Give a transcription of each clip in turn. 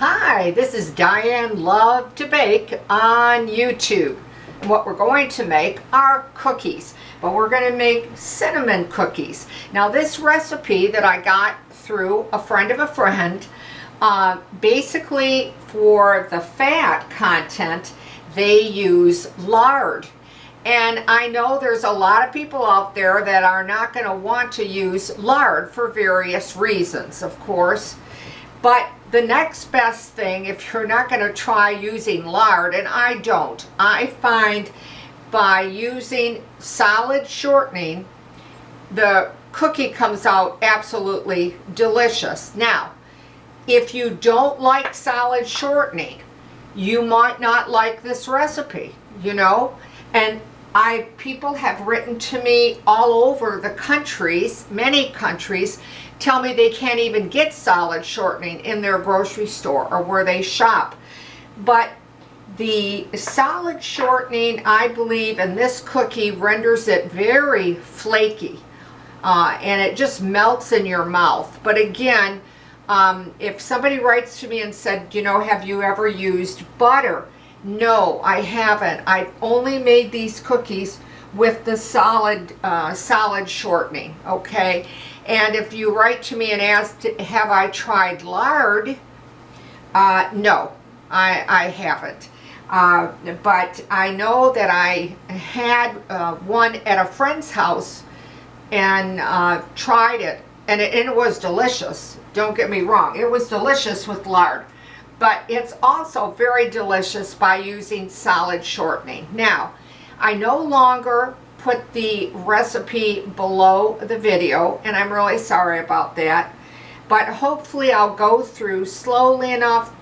Hi, this is Diane Lovetobake on YouTube. And what we're going to make are cookies, but we're going to make cinnamon cookies. Now this recipe that I got through a friend of a friend, basically for the fat content, they use lard. And I know there's a lot of people out there that are not going to want to use lard for various reasons, of course. But the next best thing, if you're not going to try using lard, and I don't, I find by using solid shortening, the cookie comes out absolutely delicious. Now, if you don't like solid shortening, you might not like this recipe, you know, and people have written to me all over the countries, many countries, tell me they can't even get solid shortening in their grocery store or where they shop. But the solid shortening, I believe, in this cookie renders it very flaky, and it just melts in your mouth. But again, if somebody writes to me and said, you know, have you ever used butter? No, I haven't. I've only made these cookies with the solid shortening, okay? And if you write to me and ask, have I tried lard? No, I haven't. But I know that I had one at a friend's house and tried it, and it was delicious. Don't get me wrong, it was delicious with lard. But it's also very delicious by using solid shortening. Now, I no longer put the recipe below the video, and I'm really sorry about that. But hopefully I'll go through slowly enough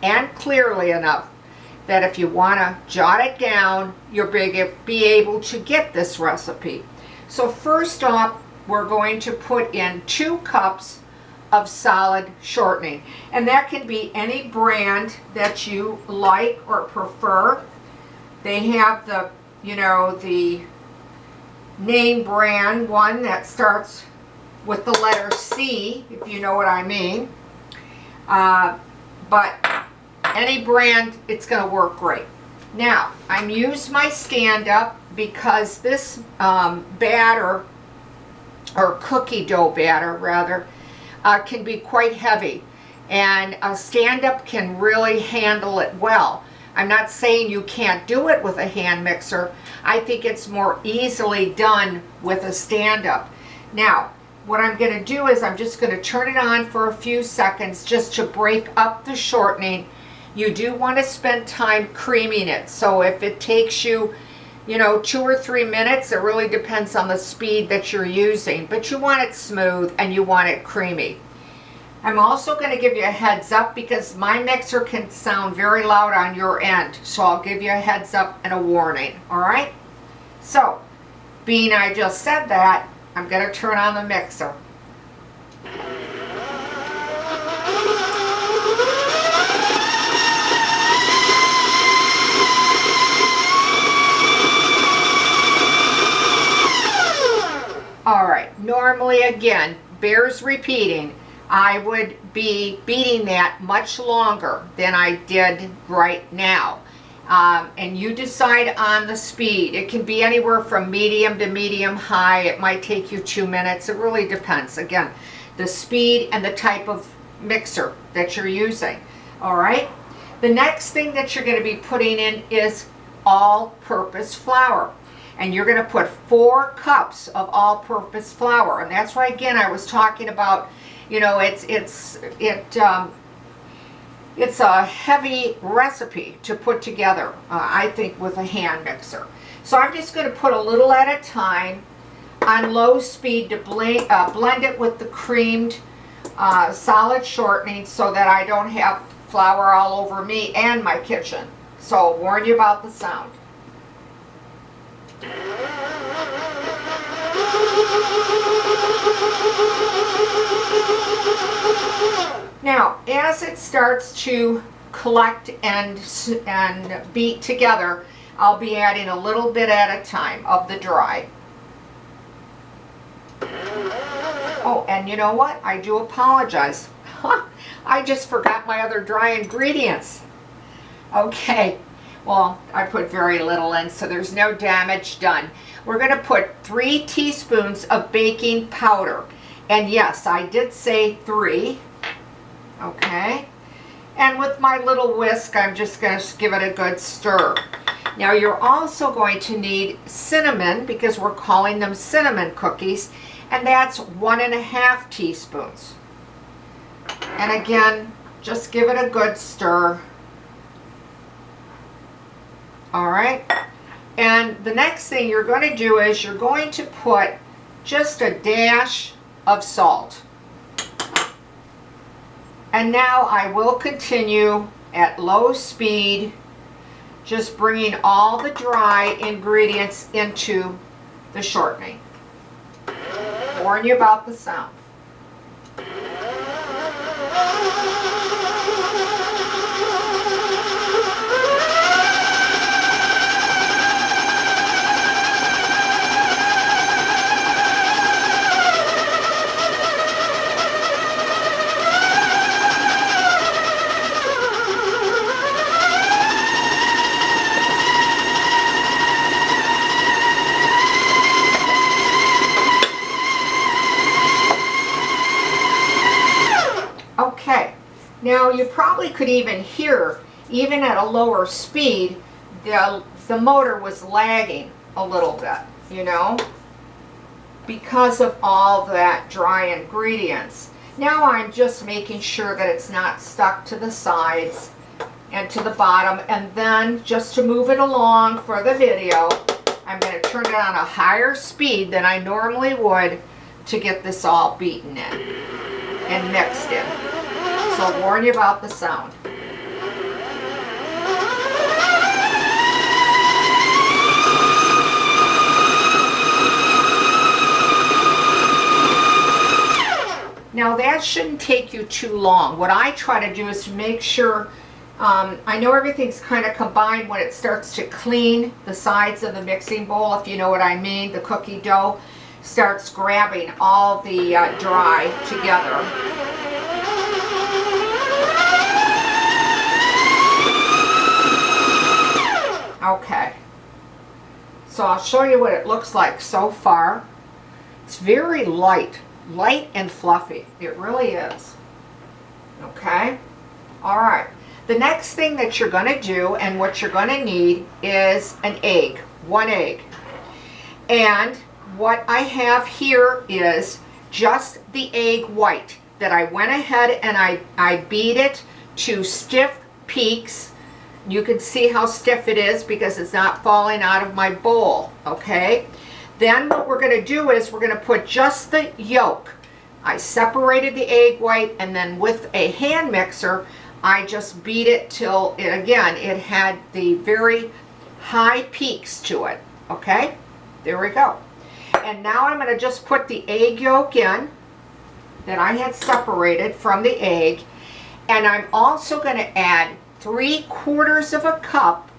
and clearly enough that if you want to jot it down, you'll be able to get this recipe. So first off, we're going to put in 2 cups of solid shortening, and that can be any brand that you like or prefer. They have the, you know, the name brand one that starts with the letter C, if you know what I mean. But any brand, it's going to work great. Now, I'm using my stand-up because this batter, or cookie dough batter rather, can be quite heavy, and a stand-up can really handle it well. I'm not saying you can't do it with a hand mixer. I think it's more easily done with a stand-up. Now, what I'm going to do is I'm just going to turn it on for a few seconds just to break up the shortening. You do want to spend time creaming it, so if it takes you, you know, 2 or 3 minutes, it really depends on the speed that you're using, but you want it smooth and you want it creamy. I'm also going to give you a heads up because my mixer can sound very loud on your end, so I'll give you a heads up and a warning, all right? So, being I just said that, I'm going to turn on the mixer. Alright, normally again, bears repeating, I would be beating that much longer than I did right now. And you decide on the speed. It can be anywhere from medium to medium high. It might take you 2 minutes. It really depends. Again, the speed and the type of mixer that you're using. Alright, the next thing that you're going to be putting in is all-purpose flour. And you're going to put 4 cups of all-purpose flour, and that's why again I was talking about, you know, it's a heavy recipe to put together. I think with a hand mixer. So I'm just going to put a little at a time on low speed to blend it with the creamed solid shortening so that I don't have flour all over me and my kitchen. So I'll warn you about the sound. Now, as it starts to collect and beat together, I'll be adding a little bit at a time of the dry. Oh, and you know what? I do apologize. I just forgot my other dry ingredients. Okay, well, I put very little in, so there's no damage done. We're going to put 3 teaspoons of baking powder. And yes, I did say 3. Okay. And with my little whisk, I'm just going to give it a good stir. Now you're also going to need cinnamon, because we're calling them cinnamon cookies, and that's 1.5 teaspoons. And again, just give it a good stir. All right. And the next thing you're going to do is you're going to put just a dash of salt. And now I will continue at low speed, just bringing all the dry ingredients into the shortening. Warn you about the sound. Okay, now you probably could even hear, even at a lower speed, the motor was lagging a little bit, you know, because of all that dry ingredients. Now I'm just making sure that it's not stuck to the sides and to the bottom, and then just to move it along for the video, I'm going to turn it on a higher speed than I normally would to get this all beaten in and mixed in. So I'll warn you about the sound. Now that shouldn't take you too long. What I try to do is to make sure, I know everything's kind of combined when it starts to clean the sides of the mixing bowl, if you know what I mean. The cookie dough starts grabbing all the dry together. Okay, so I'll show you what it looks like so far. It's very light and fluffy. It really is. Okay, all right. The next thing that you're going to do and what you're going to need is an egg, 1 egg. And what I have here is just the egg white that I went ahead and I beat it to stiff peaks. You can see how stiff it is because it's not falling out of my bowl, okay? Then what we're going to do is we're going to put just the yolk. I separated the egg white, and then with a hand mixer, I just beat it till, it had the very high peaks to it, okay? There we go. And now I'm going to just put the egg yolk in that I had separated from the egg, and I'm also going to add 3/4 of a cup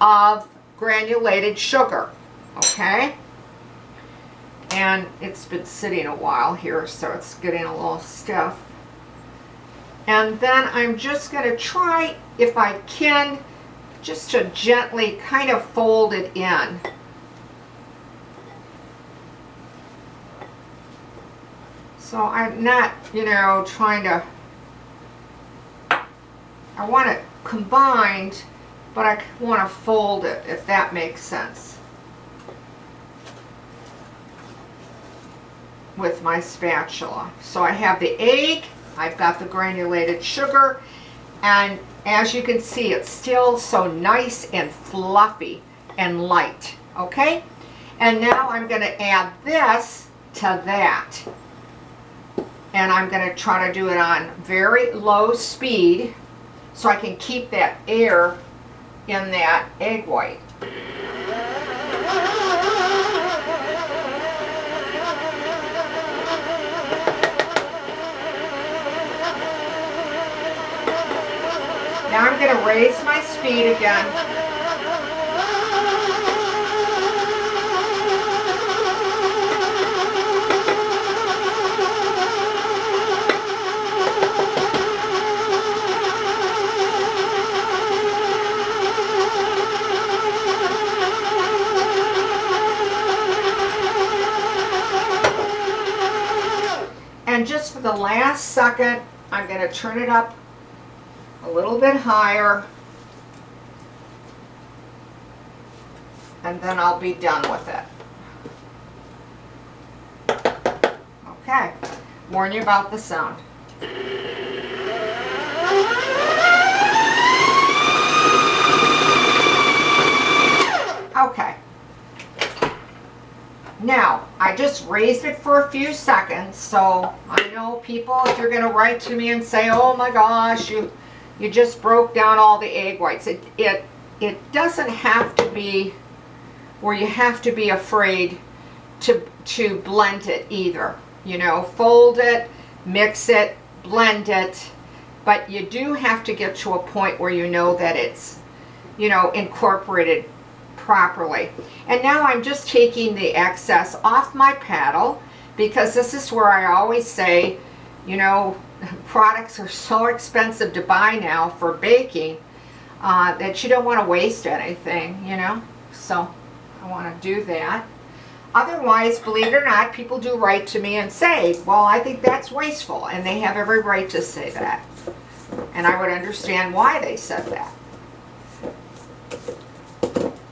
of granulated sugar, okay? And it's been sitting a while here, so it's getting a little stiff. And then I'm just going to try, if I can, just to gently kind of fold it in. So I'm not, you know, trying to, I want it combined, but I want to fold it, if that makes sense, with my spatula. So I have the egg, I've got the granulated sugar, and as you can see, it's still so nice and fluffy and light, okay? And now I'm going to add this to that. And I'm going to try to do it on very low speed so I can keep that air in that egg white. Now I'm going to raise my speed again. last second, I'm going to turn it up a little bit higher, and then I'll be done with it. Okay, warn you about the sound. Okay. Now, I just raised it for a few seconds, so I know people, if you're going to write to me and say, oh my gosh, you just broke down all the egg whites. It doesn't have to be where you have to be afraid to blend it either. You know, fold it, mix it, blend it, but you do have to get to a point where you know that it's, you know, incorporated properly. And now I'm just taking the excess off my paddle, because this is where I always say, you know, products are so expensive to buy now for baking that you don't want to waste anything, you know. So I want to do that. Otherwise, believe it or not, people do write to me and say, well, I think that's wasteful, and they have every right to say that. And I would understand why they said that.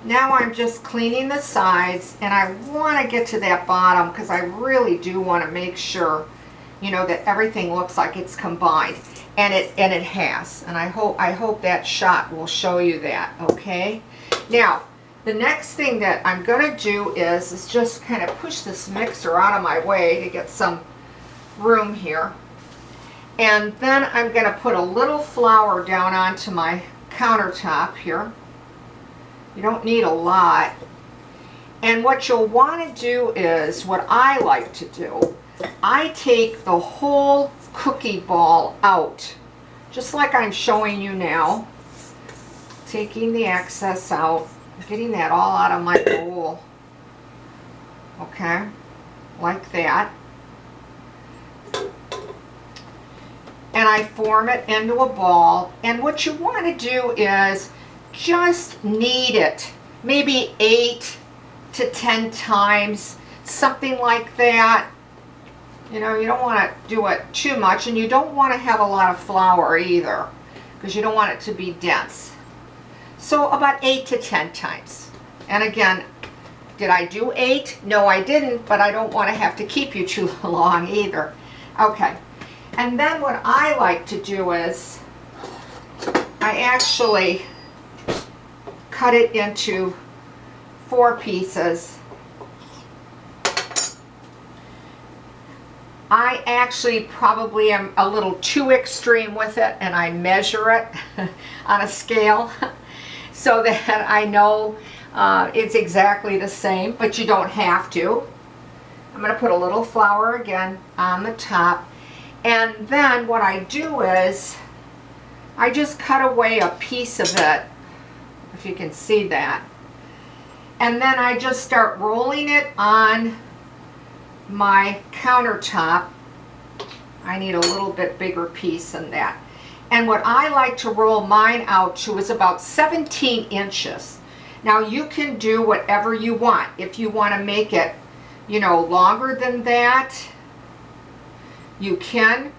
Now I'm just cleaning the sides, and I want to get to that bottom because I really do want to make sure, you know, that everything looks like it's combined, and it has. And I hope that shot will show you that. Okay. Now the next thing that I'm going to do is just kind of push this mixer out of my way to get some room here, and then I'm going to put a little flour down onto my countertop here. You don't need a lot. And what you'll want to do is, what I like to do, I take the whole cookie ball out, just like I'm showing you now. Taking the excess out, getting that all out of my bowl. Okay, like that. And I form it into a ball. And what you want to do is just knead it, maybe 8 to 10 times, something like that. You know, you don't want to do it too much, and you don't want to have a lot of flour either, because you don't want it to be dense. So about 8 to 10 times. And again, did I do 8? No, I didn't, but I don't want to have to keep you too long either. Okay. And then what I like to do is I actually cut it into 4 pieces. I actually probably am a little too extreme with it, and I measure it on a scale so that I know it's exactly the same, but you don't have to. I'm going to put a little flour again on the top, and then what I do is I just cut away a piece of it, if you can see that, and then I just start rolling it on my countertop. I need a little bit bigger piece than that. And what I like to roll mine out to is about 17 inches. Now you can do whatever you want. If you want to make it, you know, longer than that, you can.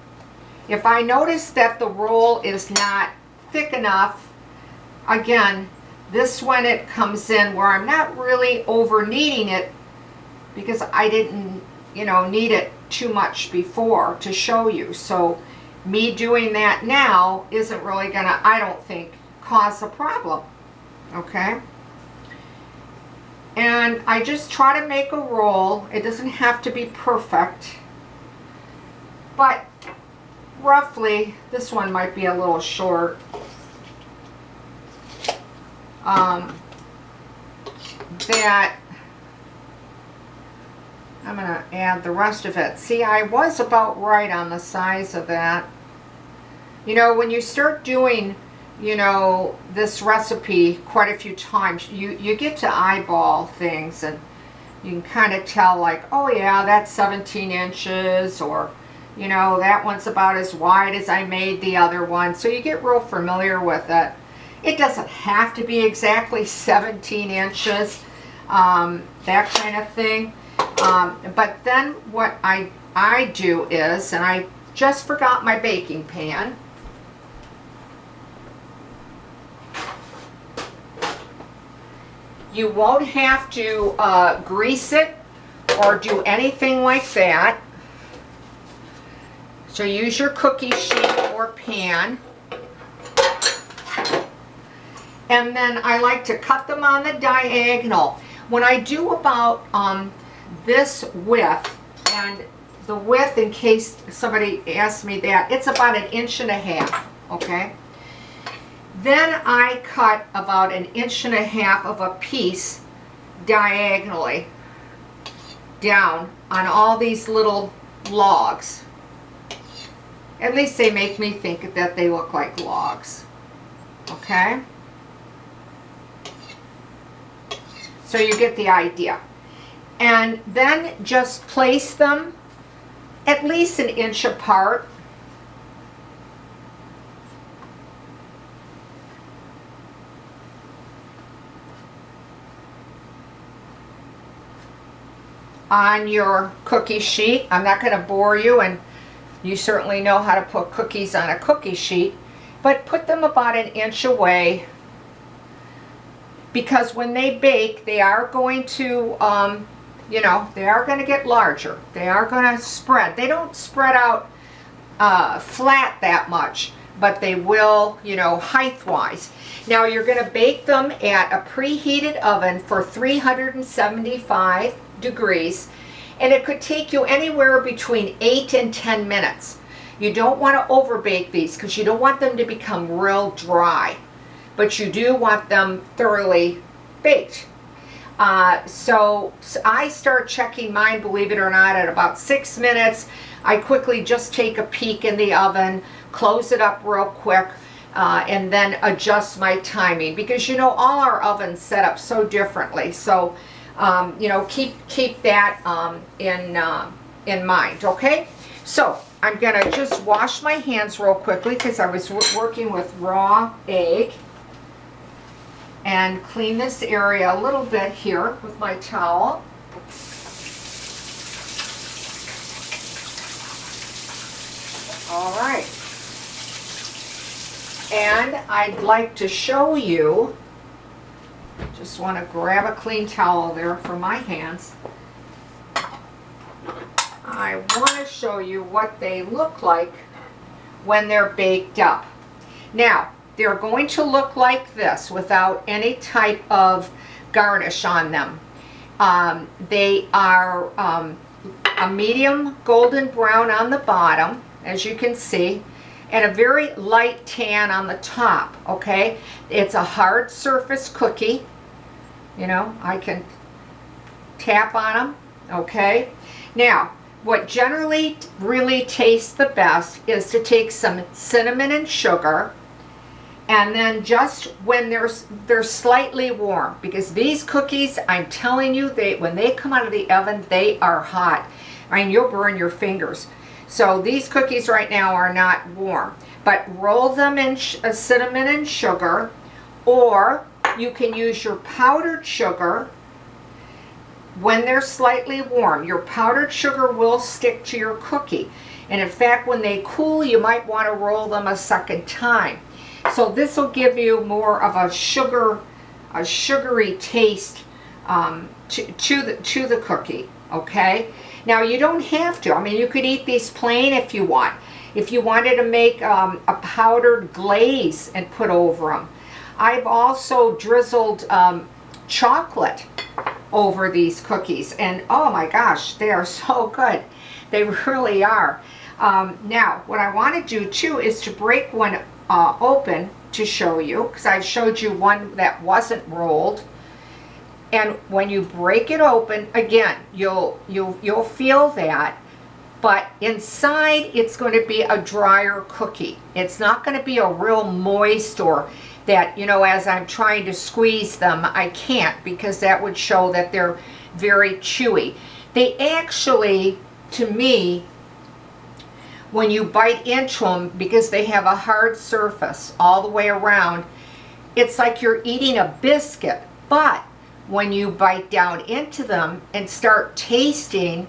If I notice that the roll is not thick enough, again, this one it comes in where I'm not really over kneading it, because I didn't, you know, knead it too much before to show you. So me doing that now isn't really gonna, I don't think, cause a problem. Okay? And I just try to make a roll. It doesn't have to be perfect, but roughly, this one might be a little short. That I'm going to add the rest of it. See, I was about right on the size of that. You know, when you start doing, you know, this recipe quite a few times, you get to eyeball things, and you can kind of tell, like, oh yeah, that's 17 inches, or, you know, that one's about as wide as I made the other one. So you get real familiar with it. It doesn't have to be exactly 17 inches, that kind of thing. But then what I do is, and I just forgot my baking pan. You won't have to grease it or do anything like that. So use your cookie sheet or pan. And then I like to cut them on the diagonal. When I do about this width, and the width, in case somebody asks me that, it's about 1.5 inches, okay? Then I cut about 1.5 inches of a piece diagonally down on all these little logs. At least they make me think that they look like logs, okay? So you get the idea. And then just place them at least 1 inch apart. On your cookie sheet. I'm not going to bore you, and you certainly know how to put cookies on a cookie sheet, but put them about 1 inch away, because when they bake, they are going to, you know, they are going to get larger. They are going to spread. They don't spread out flat that much, but they will, you know, height-wise. Now you're going to bake them at a preheated oven for 375 degrees, and it could take you anywhere between 8 and 10 minutes. You don't want to overbake these because you don't want them to become real dry, but you do want them thoroughly baked. So I start checking mine, believe it or not, at about 6 minutes. I quickly just take a peek in the oven, close it up real quick, and then adjust my timing, because you know all our ovens set up so differently. So you know, keep that in mind, okay? So I'm gonna just wash my hands real quickly because I was working with raw egg, and clean this area a little bit here with my towel. All right. And I'd like to show you, just want to grab a clean towel there for my hands. I want to show you what they look like when they're baked up. Now, they're going to look like this without any type of garnish on them. They are a medium golden brown on the bottom, as you can see, and a very light tan on the top, okay? It's a hard surface cookie. You know, I can tap on them, okay? Now, what generally really tastes the best is to take some cinnamon and sugar, and then just when they're slightly warm, because these cookies, I'm telling you, when they come out of the oven, they are hot. I mean, you'll burn your fingers. So these cookies right now are not warm, but roll them in cinnamon and sugar, or you can use your powdered sugar when they're slightly warm. Your powdered sugar will stick to your cookie, and in fact, when they cool, you might want to roll them a second time. So this will give you more of a sugary taste to the cookie, okay? Now you don't have to. I mean, you could eat these plain if you want. If you wanted to make a powdered glaze and put over them. I've also drizzled chocolate over these cookies, and oh my gosh, they are so good. They really are. Now, what I want to do too is to break one open to show you, because I showed you one that wasn't rolled. And when you break it open, again, you'll feel that, but inside it's going to be a drier cookie. It's not going to be a real moist, or that, you know, as I'm trying to squeeze them, I can't, because that would show that they're very chewy. They actually, to me, when you bite into them, because they have a hard surface all the way around, it's like you're eating a biscuit. But when you bite down into them and start tasting,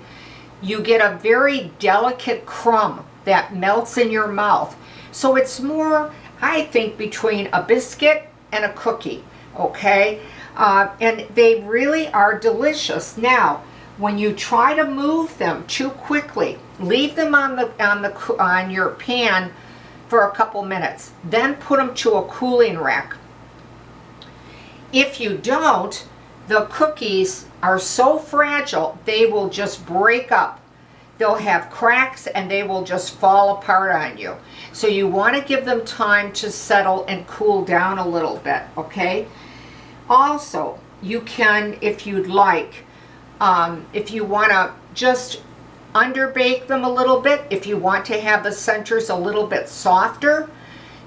you get a very delicate crumb. that melts in your mouth. So it's more, I think, between a biscuit and a cookie, okay? And they really are delicious. Now, when you try to move them too quickly, leave them on your pan for a couple minutes. Then put them to a cooling rack. If you don't, the cookies are so fragile, they will just break up. They'll have cracks and they will just fall apart on you. So you want to give them time to settle and cool down a little bit, okay? Also, you can, if you'd like, if you want to just underbake them a little bit, if you want to have the centers a little bit softer,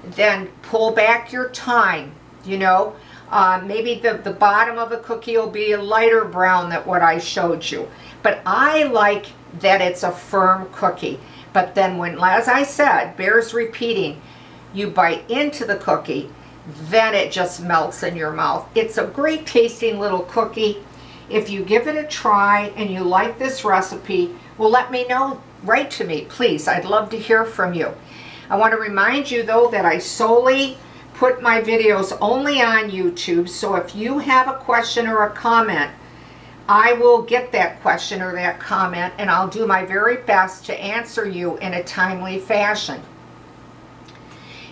then pull back your time, you know. Maybe the bottom of the cookie will be a lighter brown than what I showed you. But I like that it's a firm cookie. But then when, as I said, bears repeating, you bite into the cookie, then it just melts in your mouth. It's a great tasting little cookie. If you give it a try and you like this recipe, well, let me know. Write to me, please. I'd love to hear from you. I want to remind you, though, that I solely put my videos only on YouTube, so if you have a question or a comment, I will get that question or that comment, and I'll do my very best to answer you in a timely fashion.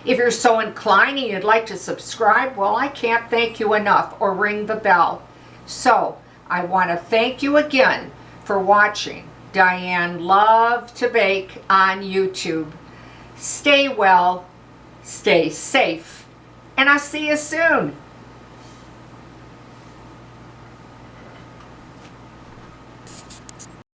If you're so inclined and you'd like to subscribe, well, I can't thank you enough, or ring the bell. So, I want to thank you again for watching Diane Lovetobake on YouTube. Stay well, stay safe, and I'll see you soon.